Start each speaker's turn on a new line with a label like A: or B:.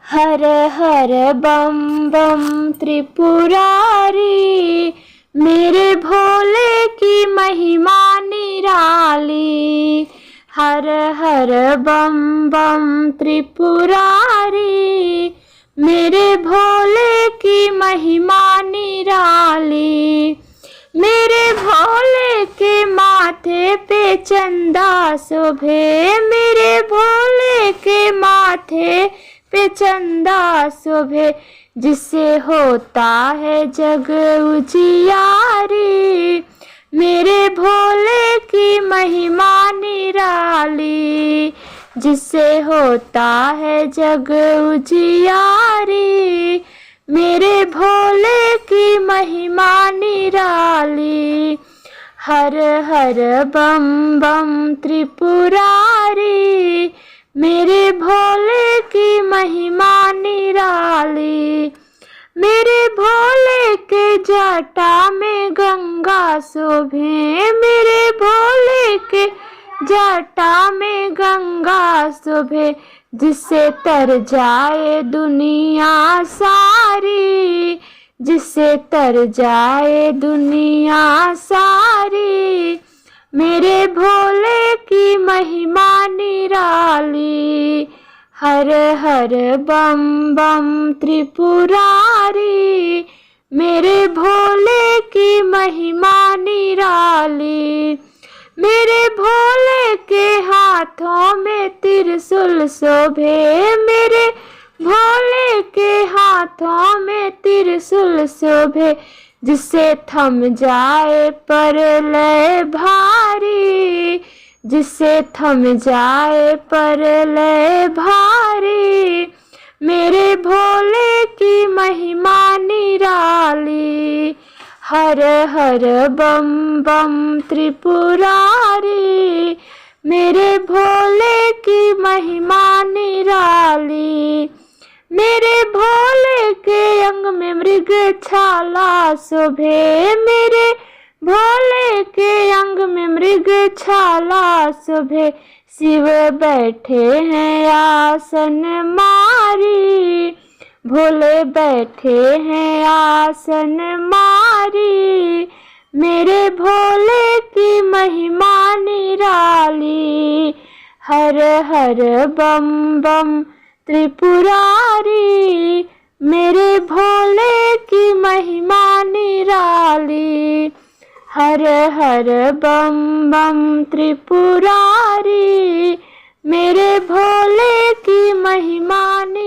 A: हर हर बम बम त्रिपुरारी, मेरे भोले की महिमा निराली। हर हर बम बम त्रिपुरारी, मेरे भोले की महिमा निराली। मेरे भोले के माथे पे चंदा शोभे, मेरे भोले के माथे पे चंदा शोभे, जिससे होता है जग उजियारी। मेरे भोले की महिमा निराली, जिससे होता है जग उजियारी। मेरे भोले की महिमा निराली। हर हर बम बम त्रिपुरारी, मेरे भोले की महिमा निराली। मेरे भोले के जटा में गंगा शोभे, मेरे भोले के जटा में गंगा शोभे, जिससे तर जाए दुनिया सारी, जिससे तर जाए दुनिया सारी। मेरे भोले की महिमा निराली। हर हर बम बम त्रिपुरारी, मेरे भोले की महिमा निराली। मेरे भोले के हाथों में त्रिशूल शोभे, मेरे भोले के हाथों में त्रिशूल शोभे, जिससे थम जाए प्रलय भारी, जिससे थम जाए प्रलय भारी। मेरे भोले की महिमा निराली। हर हर बम बम त्रिपुरारी, मेरे भोले की महिमा निराली। मेरे भोले के अंग में मृग छाला शोभे, मेरे भोले के अंग में मृग छाला शोभे, शिव बैठे हैं आसन मारी, भोले बैठे हैं आसन मारी। मेरे भोले की महिमा निराली। हर हर बम बम त्रिपुरारी, मेरे भोले की महिमा निराली। हर हर बम बम त्रिपुरारी, मेरे भोले की महिमा निराली।